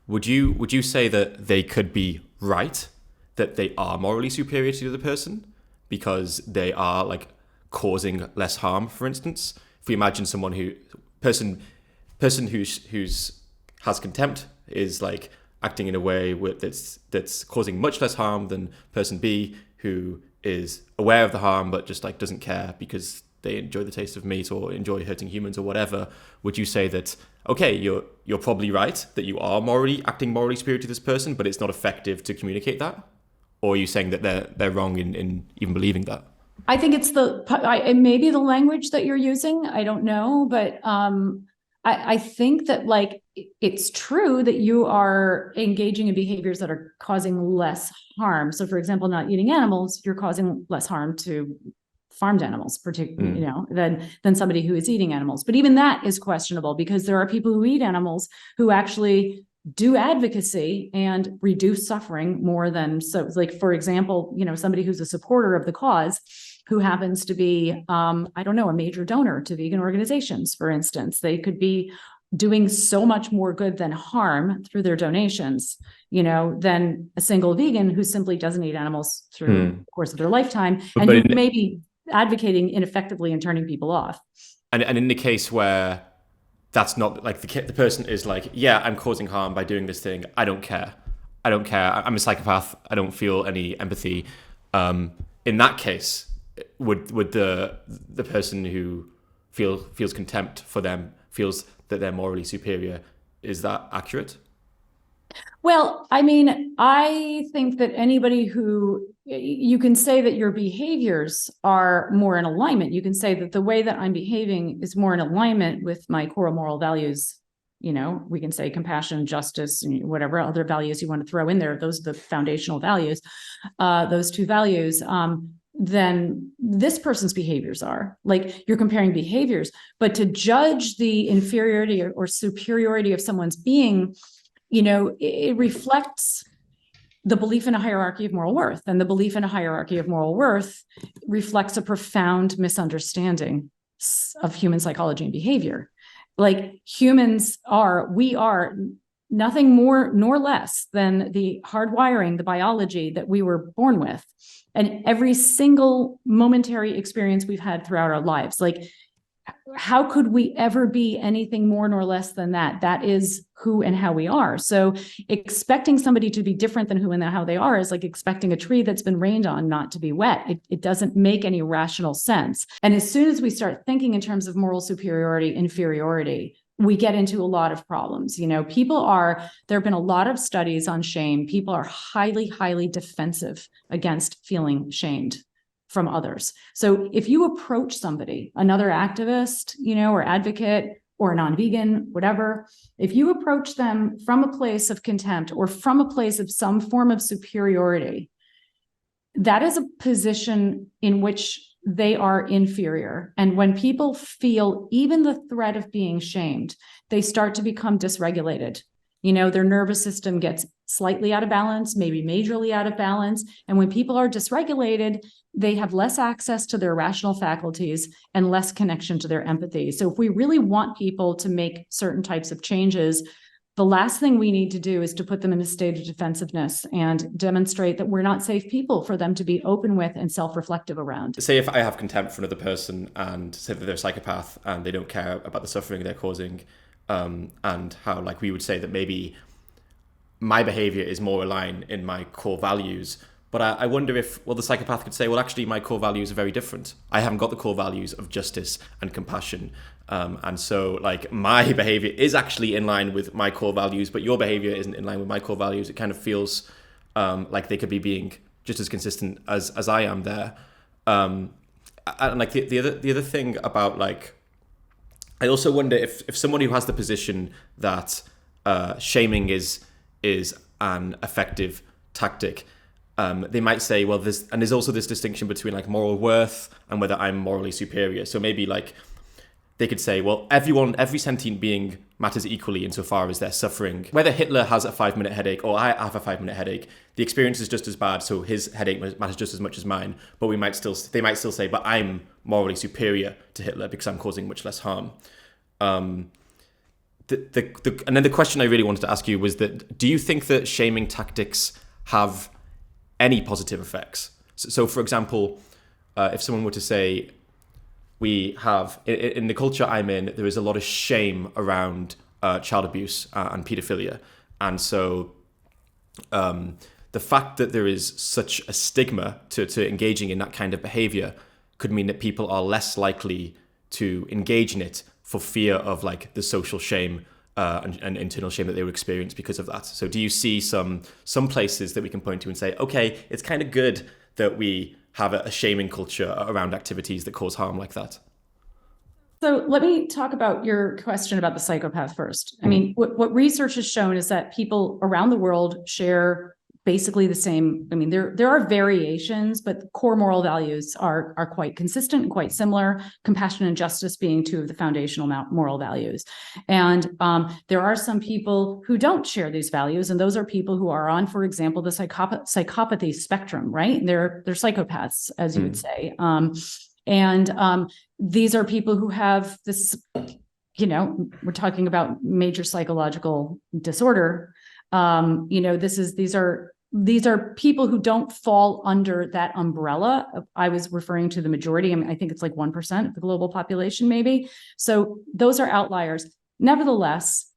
would you say that they could be right, that they are morally superior to the other person because they are causing less harm? For instance, if we imagine someone person who's has contempt is acting in a way that's causing much less harm than person B, who is aware of the harm but just doesn't care because they enjoy the taste of meat or enjoy hurting humans or whatever. Would you say that, okay, you're probably right, that you are acting morally superior to this person, but it's not effective to communicate that? Or are you saying that they're wrong in even believing that? I think it's maybe the language that you're using. I don't know, but I think that it's true that you are engaging in behaviors that are causing less harm. So, for example, not eating animals, you're causing less harm to farmed animals, particularly, than somebody who is eating animals. But even that is questionable, because there are people who eat animals who actually do advocacy and reduce suffering more than, so for example, somebody who's a supporter of the cause who happens to be, a major donor to vegan organizations, for instance. They could be doing so much more good than harm through their donations, than a single vegan who simply doesn't eat animals through the course of their lifetime, and who may be advocating ineffectively and turning people off. And in the case where that's not the person is yeah, I'm causing harm by doing this thing, I don't care. I'm a psychopath. I don't feel any empathy. In that case, would the person who feels contempt for them, feels that they're morally superior, is that accurate? Well, I think that anybody who, you can say that your behaviors are more in alignment. You can say that the way that I'm behaving is more in alignment with my core moral values we can say compassion, justice, and whatever other values you want to throw in there. Those are the foundational values, those two values. Then this person's behaviors are like, you're comparing behaviors, but to judge the inferiority or superiority of someone's being, it reflects the belief in a hierarchy of moral worth, and the belief in a hierarchy of moral worth reflects a profound misunderstanding of human psychology and behavior. Like we are nothing more nor less than the hardwiring, the biology that we were born with. And every single momentary experience we've had throughout our lives, like, how could we ever be anything more nor less than that? That is who and how we are. So expecting somebody to be different than who and how they are is like expecting a tree that's been rained on not to be wet. It doesn't make any rational sense. And as soon as we start thinking in terms of moral superiority, inferiority, we get into a lot of problems. There have been a lot of studies on shame. People are highly, highly defensive against feeling shamed from others. So if you approach somebody, another activist, or advocate or a non-vegan, whatever, if you approach them from a place of contempt or from a place of some form of superiority, that is a position in which they are inferior. And when people feel even the threat of being shamed, they start to become dysregulated. Their nervous system gets slightly out of balance, maybe majorly out of balance. And when people are dysregulated, they have less access to their rational faculties and less connection to their empathy. So if we really want people to make certain types of changes, the last thing we need to do is to put them in a state of defensiveness and demonstrate that we're not safe people for them to be open with and self-reflective around. Say if I have contempt for another person and say that they're a psychopath and they don't care about the suffering they're causing, and how, like, we would say that maybe my behavior is more aligned in my core values. But I wonder if, the psychopath could say, well, actually, my core values are very different. I haven't got the core values of justice and compassion. And so, like, my behavior is actually in line with my core values, but your behavior isn't in line with my core values. It kind of feels like they could be being just as consistent as I am there. And like the other thing about, like, I also wonder if someone who has the position that shaming is an effective tactic, they might say, well, there's also this distinction between, like, moral worth and whether I'm morally superior. So maybe, like, they could say, well, every sentient being matters equally insofar as they're suffering. Whether Hitler has a 5-minute headache or I have a 5-minute headache, the experience is just as bad, so his headache matters just as much as mine. But they might still say, but I'm morally superior to Hitler because I'm causing much less harm. And then the question I really wanted to ask you was that, do you think that shaming tactics have any positive effects? So for example, if someone were to say, we have, in the culture I'm in, there is a lot of shame around child abuse and paedophilia. And so the fact that there is such a stigma to engaging in that kind of behavior could mean that people are less likely to engage in it for fear of, like, the social shame and internal shame that they would experience because of that. So do you see some places that we can point to and say, okay, it's kind of good that we have a shaming culture around activities that cause harm like that? So let me talk about your question about the psychopath first. I mean, what research has shown is that people around the world share basically the same. I mean, there are variations, but core moral values are quite consistent and quite similar. Compassion and justice being two of the foundational moral values. And there are some people who don't share these values, and those are people who are on, for example, the psychopathy spectrum, right? They're psychopaths, as you would say. And these are people who have this, we're talking about major psychological disorder. These are people who don't fall under that umbrella. I was referring to the majority. I mean, I think it's like 1% of the global population, maybe. So those are outliers. Nevertheless,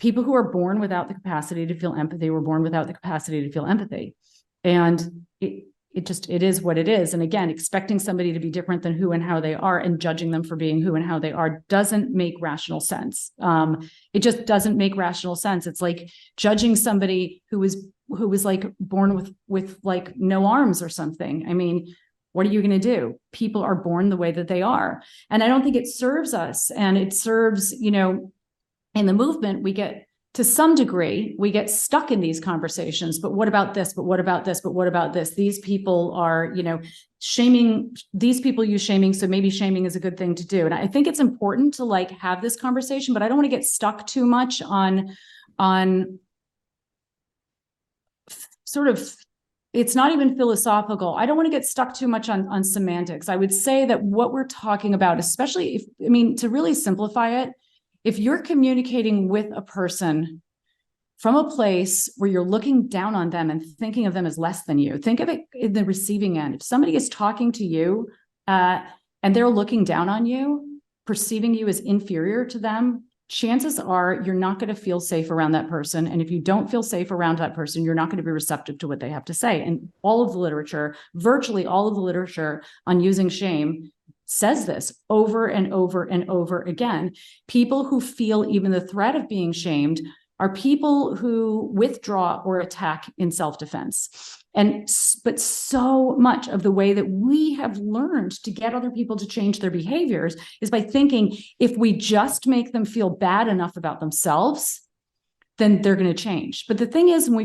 people who are born without the capacity to feel empathy were born without the capacity to feel empathy. And it is what it is. And again, expecting somebody to be different than who and how they are and judging them for being who and how they are doesn't make rational sense. It just doesn't make rational sense. It's like judging somebody who was like born with like no arms or something. I mean, what are you going to do? People are born the way that they are. And I don't think it serves us. And it serves, in the movement, we get, to some degree, we get stuck in these conversations. But what about this? But what about this? But what about this? These people are, shaming, these people use shaming. So maybe shaming is a good thing to do. And I think it's important to like have this conversation, but I don't want to get stuck too much on sort of, it's not even philosophical. I don't want to get stuck too much on semantics. I would say that what we're talking about, especially if, to really simplify it, if you're communicating with a person from a place where you're looking down on them and thinking of them as less than you, think of it in the receiving end. If somebody is talking to you and they're looking down on you, perceiving you as inferior to them, chances are you're not going to feel safe around that person. And if you don't feel safe around that person, you're not going to be receptive to what they have to say. And all of the literature, virtually all of the literature on using shame says this over and over and over again. People who feel even the threat of being shamed are people who withdraw or attack in self-defense. But so much of the way that we have learned to get other people to change their behaviors is by thinking if we just make them feel bad enough about themselves, then they're going to change. But the thing is, when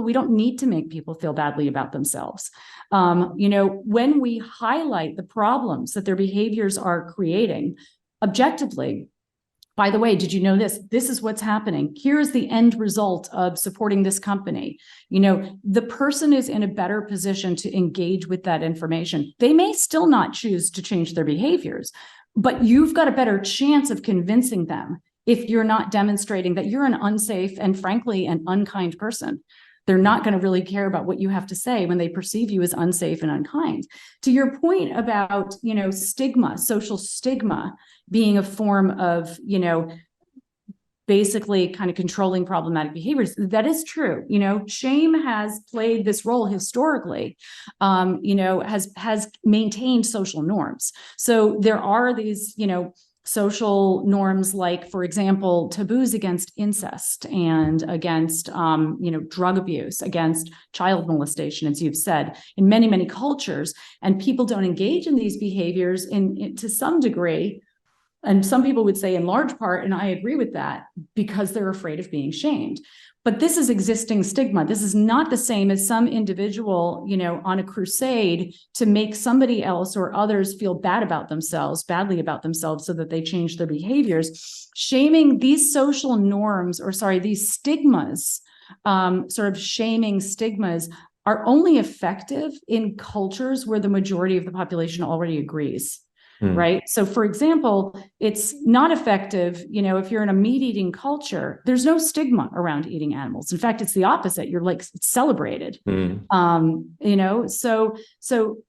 we don't need to make people feel badly about themselves. When we highlight the problems that their behaviors are creating objectively, by the way, did you know this? This is what's happening. Here's the end result of supporting this company. The person is in a better position to engage with that information. They may still not choose to change their behaviors, but you've got a better chance of convincing them if you're not demonstrating that you're an unsafe and frankly, an unkind person. They're not going to really care about what you have to say when they perceive you as unsafe and unkind. To your point about, stigma, social stigma being a form of, basically kind of controlling problematic behaviors, that is true. Shame has played this role historically, has maintained social norms. So there are these, social norms like, for example, taboos against incest and against, drug abuse, against child molestation, as you've said, in many, many cultures. And people don't engage in these behaviors to some degree. And some people would say in large part, and I agree with that, because they're afraid of being shamed. But this is existing stigma. This is not the same as some individual, on a crusade to make somebody else or others feel badly about themselves so that they change their behaviors. Shaming, these social norms, these stigmas, sort of shaming stigmas, are only effective in cultures where the majority of the population already agrees. Right. So, for example, it's not effective, if you're in a meat eating culture, there's no stigma around eating animals. In fact, it's the opposite. You're like celebrated. So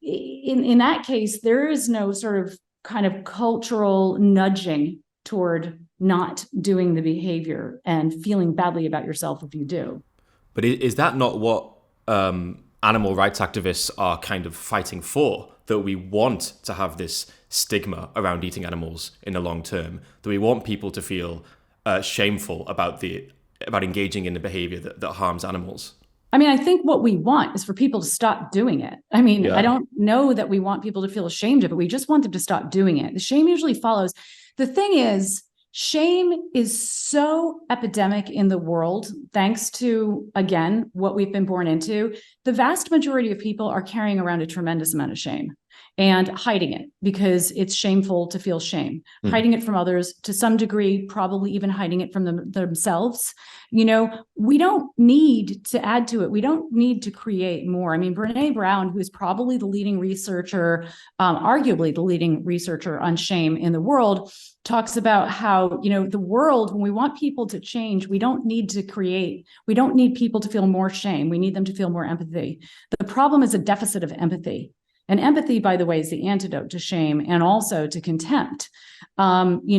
in that case, there is no sort of kind of cultural nudging toward not doing the behavior and feeling badly about yourself if you do. But is that not what animal rights activists are kind of fighting for? That we want to have this stigma around eating animals in the long term, that we want people to feel shameful about engaging in the behavior that harms animals. I think what we want is for people to stop doing it. I don't know that we want people to feel ashamed of it. We just want them to stop doing it. The shame usually follows. The thing is, shame is so epidemic in the world, thanks to, again, what we've been born into. The vast majority of people are carrying around a tremendous amount of shame and hiding it because it's shameful to feel shame, hiding it from others to some degree, probably even hiding it from themselves. We don't need to add to it. We don't need to create more. Brene Brown, who's probably the leading researcher, arguably the leading researcher on shame in the world, talks about how, the world, when we want people to change, we don't need people to feel more shame. We need them to feel more empathy. The problem is a deficit of empathy. And empathy, by the way, is the antidote to shame and also to contempt. We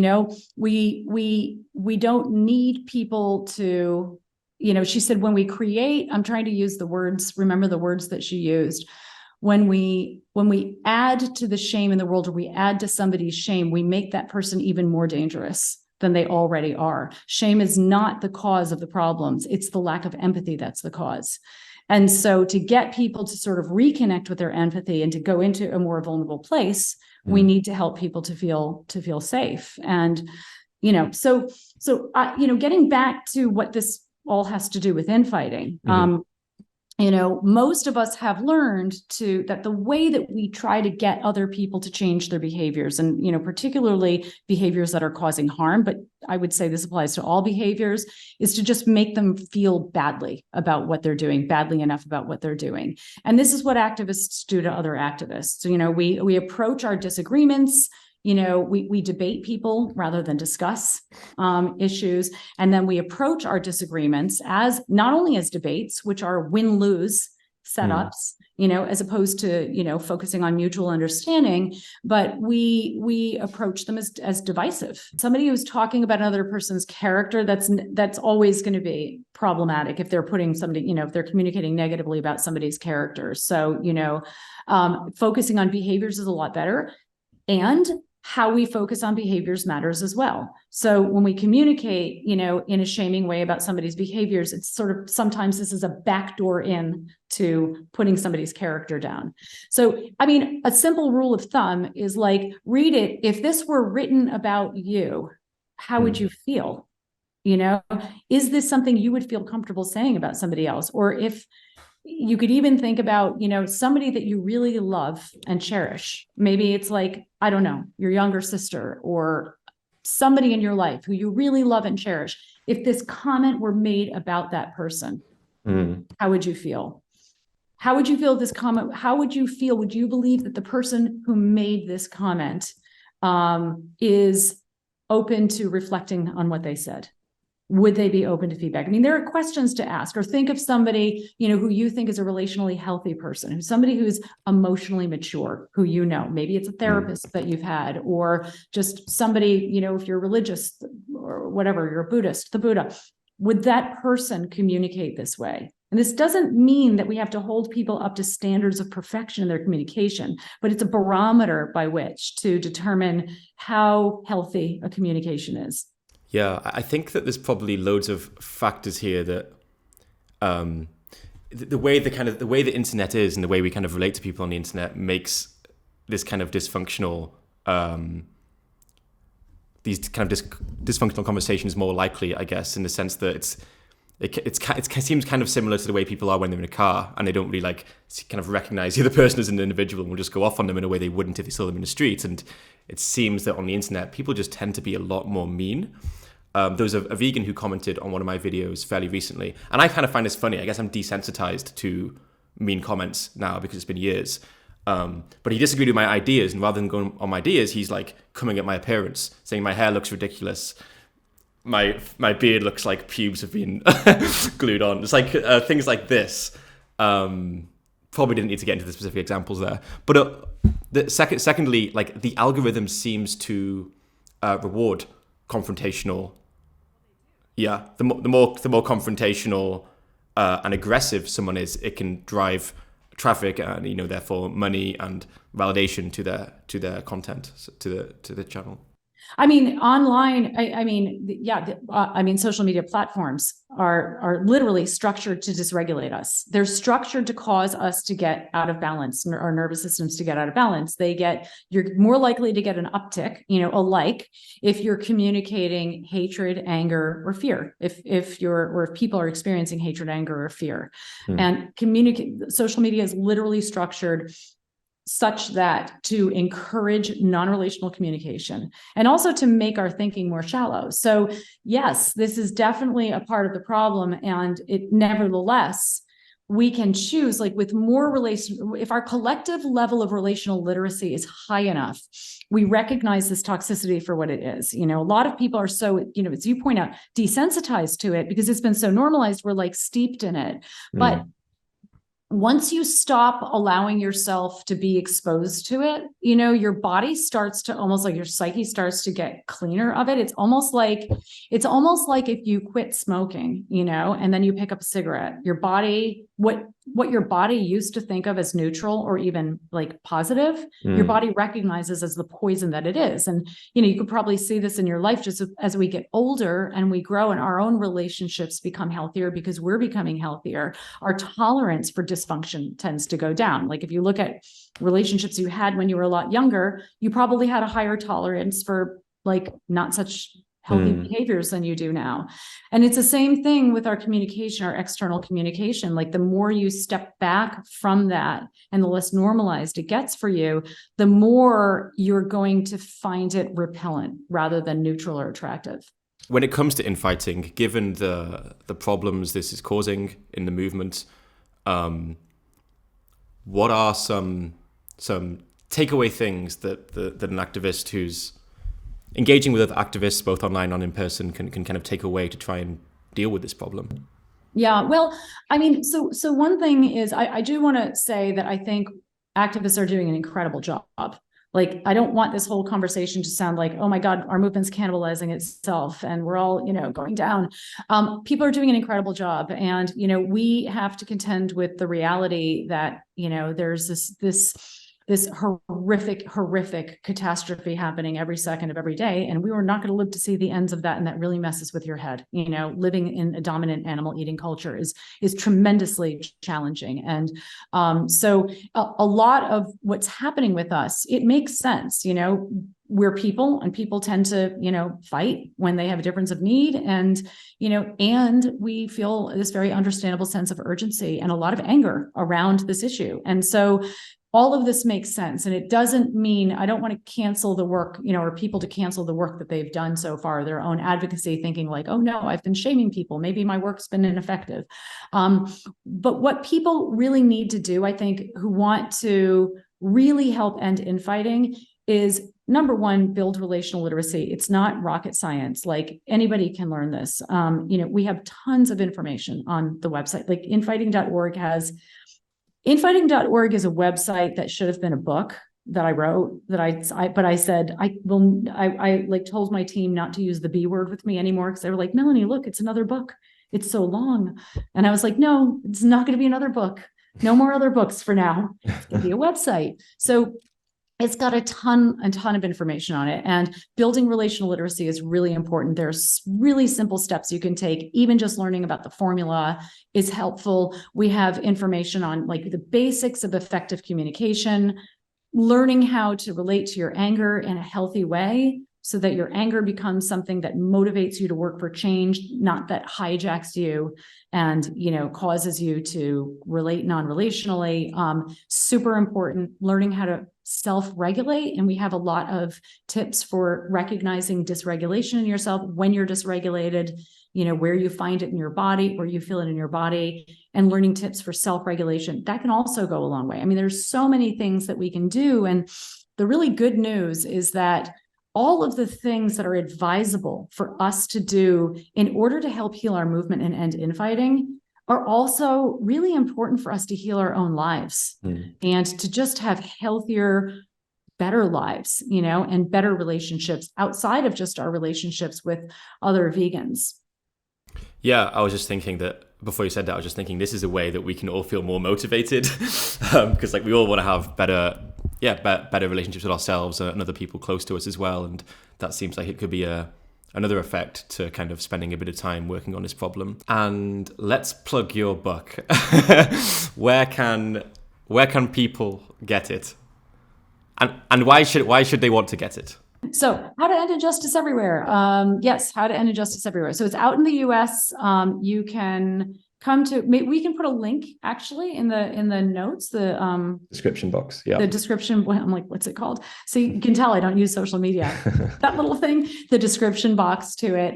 don't need people to, she said, when we create, I'm trying to use the words, remember the words that she used. When we add to the shame in the world, or we add to somebody's shame, we make that person even more dangerous than they already are. Shame is not the cause of the problems. It's the lack of empathy that's the cause. And so to get people to sort of reconnect with their empathy and to go into a more vulnerable place, we need to help people to feel safe. And Getting back to what this all has to do with infighting. Most of us have learned that the way that we try to get other people to change their behaviors, and, particularly behaviors that are causing harm, but I would say this applies to all behaviors, is to just make them feel badly about what they're doing, badly enough about what they're doing. And this is what activists do to other activists. So, we approach our disagreements. We debate people rather than discuss issues. And then we approach our disagreements as not only as debates, which are win-lose setups, as opposed to, focusing on mutual understanding, but we approach them as divisive. Somebody who's talking about another person's character, that's always going to be problematic if they're putting somebody, if they're communicating negatively about somebody's character. So, focusing on behaviors is a lot better. And how we focus on behaviors matters as well. So when we communicate, in a shaming way about somebody's behaviors, it's sort of, sometimes this is a backdoor in to putting somebody's character down. So, a simple rule of thumb is like, read it. If this were written about you, how would you feel? Is this something you would feel comfortable saying about somebody else? Or if you could even think about, somebody that you really love and cherish. Maybe it's like, I don't know, your younger sister or somebody in your life who you really love and cherish. If this comment were made about that person, how would you feel? How would you feel this comment? How would you feel? Would you believe that the person who made this comment is open to reflecting on what they said? Would they be open to feedback? There are questions to ask. Or think of somebody, who you think is a relationally healthy person, who's somebody who's emotionally mature, who maybe it's a therapist that you've had, or just somebody, if you're religious or whatever, you're a Buddhist, the Buddha. Would that person communicate this way? And this doesn't mean that we have to hold people up to standards of perfection in their communication, but it's a barometer by which to determine how healthy a communication is. Yeah, I think that there's probably loads of factors here that the way the internet is and the way we kind of relate to people on the internet makes this kind of dysfunctional dysfunctional conversations more likely, I guess, in the sense that it seems kind of similar to the way people are when they're in a car and they don't really kind of recognize the other person as an individual and will just go off on them in a way they wouldn't if they saw them in the street. And it seems that on the internet, people just tend to be a lot more mean. There was a vegan who commented on one of my videos fairly recently, and I kind of find this funny. I guess I'm desensitized to mean comments now because it's been years. But he disagreed with my ideas, and rather than going on my ideas, he's coming at my appearance, saying my hair looks ridiculous, my beard looks like pubes have been glued on. It's things like this. Probably didn't need to get into the specific examples there, but secondly, the algorithm seems to reward confrontational. Yeah, the more confrontational and aggressive someone is, it can drive traffic and therefore money and validation to their content, to the channel. Online, social media platforms are literally structured to dysregulate us. They're structured to cause us to get out of balance, our nervous systems to get out of balance. You're more likely to get an uptick, if you're communicating hatred, anger, or fear. If people are experiencing hatred, anger, or fear. And social media is literally structured such that to encourage non-relational communication and also to make our thinking more shallow. So yes, this is definitely a part of the problem. And nevertheless, we can choose with more if our collective level of relational literacy is high enough, we recognize this toxicity for what it is. A lot of people are so, as you point out, desensitized to it because it's been so normalized. We're steeped in it. But once you stop allowing yourself to be exposed to it, your body starts to your psyche starts to get cleaner of it. It's almost like if you quit smoking, and then you pick up a cigarette, your body, what your body used to think of as neutral or even positive, your body recognizes as the poison that it is. And, you could probably see this in your life just as we get older and we grow and our own relationships become healthier because we're becoming healthier. Our tolerance for dysfunction tends to go down. If you look at relationships you had when you were a lot younger, you probably had a higher tolerance for not such healthy behaviors than you do now. And it's the same thing with our communication, our external communication. Like the more you step back from that and the less normalized it gets for you, the more you're going to find it repellent rather than neutral or attractive. When it comes to infighting, given the problems this is causing in the movement, what are some takeaway things that an activist who's engaging with other activists, both online and in person, can kind of take away to try and deal with this problem? Yeah, well, I mean, so one thing is I do want to say that I think activists are doing an incredible job. Like, I don't want this whole conversation to sound like, oh my God, our movement's cannibalizing itself and we're all, going down. People are doing an incredible job. And, we have to contend with the reality that, there's this horrific catastrophe happening every second of every day. And we were not going to live to see the ends of that. And that really messes with your head. Living in a dominant animal eating culture is tremendously challenging. And so a lot of what's happening with us, it makes sense. We're people, and people tend to, fight when they have a difference of need. And, and we feel this very understandable sense of urgency and a lot of anger around this issue. And so all of this makes sense. And it doesn't mean I don't want to cancel the work, or people to cancel the work that they've done so far, their own advocacy, thinking like, oh no, I've been shaming people. Maybe my work's been ineffective. But what people really need to do, I think, who want to really help end infighting is, number one, build relational literacy. It's not rocket science. Like, anybody can learn this. We have tons of information on the website. Like Infighting.org is a website that should have been a book that I wrote, but I said, I told my team not to use the B word with me anymore, because they were like, Melanie, look, it's another book. It's so long. And I was like, no, it's not going to be another book. No more other books for now. It's going to be a website. So it's got a ton of information on it, and building relational literacy is really important. There's really simple steps you can take. Even just learning about the formula is helpful. We have information on like the basics of effective communication, learning how to relate to your anger in a healthy way so that your anger becomes something that motivates you to work for change, not that hijacks you and, causes you to relate non-relationally. Super important, learning how to self-regulate. And we have a lot of tips for recognizing dysregulation in yourself when you're dysregulated, where you find it in your body, where you feel it in your body, and learning tips for self-regulation. That can also go a long way. I mean, there's so many things that we can do. And the really good news is that all of the things that are advisable for us to do in order to help heal our movement and end infighting are also really important for us to heal our own lives and to just have healthier, better lives, and better relationships outside of just our relationships with other vegans. Yeah, I was just thinking that before you said that, I was just thinking this is a way that we can all feel more motivated, because we all want to have better relationships with ourselves and other people close to us as well. And that seems like it could be another effect to kind of spending a bit of time working on this problem. And let's plug your book. Where can people get it? And why should they want to get it? So, How to End Injustice Everywhere. Yes, How to End Injustice Everywhere. So it's out in the US. You can come to, we can put a link actually in the notes, the description box. Yeah. The description, I'm like, what's it called? So you can tell I don't use social media, that little thing, the description box to it.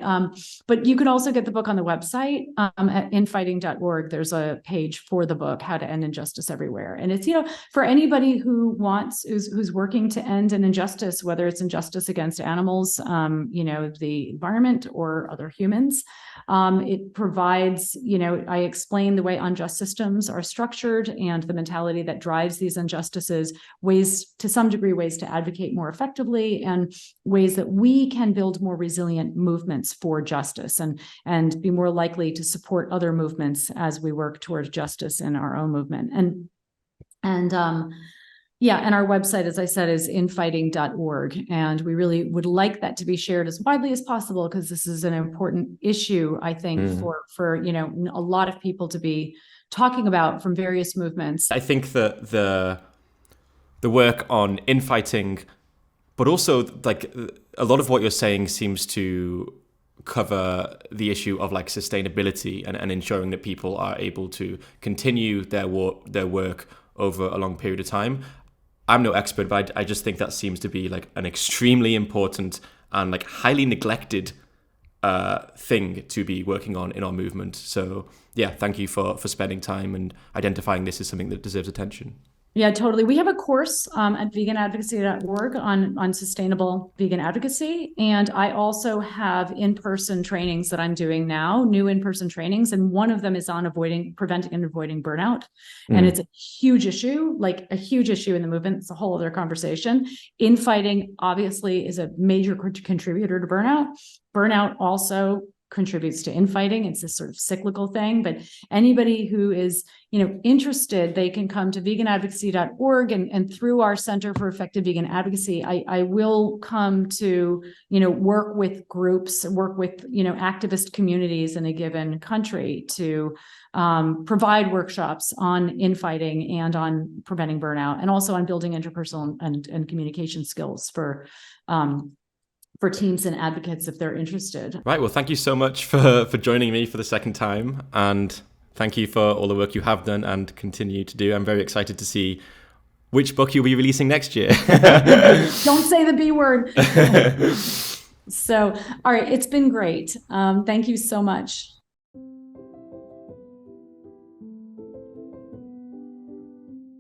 But you can also get the book on the website at infighting.org. There's a page for the book, How to End Injustice Everywhere. And it's, for anybody who's working to end an injustice, whether it's injustice against animals, the environment, or other humans. It provides, I explain the way unjust systems are structured and the mentality that drives these injustices, to some degree, ways to advocate more effectively, and ways that we can build more resilient movements for justice and be more likely to support other movements as we work towards justice in our own movement. And our website, as I said, is infighting.org. And we really would like that to be shared as widely as possible, because this is an important issue, I think, for a lot of people to be talking about from various movements. I think that the work on infighting, but also like a lot of what you're saying seems to cover the issue of like sustainability and ensuring that people are able to continue their work over a long period of time. I'm no expert, but I just think that seems to be like an extremely important and like highly neglected thing to be working on in our movement. So yeah, thank you for spending time and identifying this as something that deserves attention. Yeah, totally. We have a course at veganadvocacy.org on sustainable vegan advocacy. And I also have in-person trainings that I'm doing now, new in-person trainings. And one of them is on preventing and avoiding burnout. And it's a huge issue, like a huge issue in the movement. It's a whole other conversation. Infighting obviously is a major contributor to burnout. Burnout also contributes to infighting. It's this sort of cyclical thing, but anybody who is, interested, they can come to veganadvocacy.org and through our Center for Effective Vegan Advocacy, I will come to, work with groups, work with, activist communities in a given country to provide workshops on infighting and on preventing burnout, and also on building interpersonal and communication skills for teams and advocates if they're interested. Right. Well, thank you so much for joining me for the second time. And thank you for all the work you have done and continue to do. I'm very excited to see which book you'll be releasing next year. Don't say the B word. So, all right. It's been great. Thank you so much.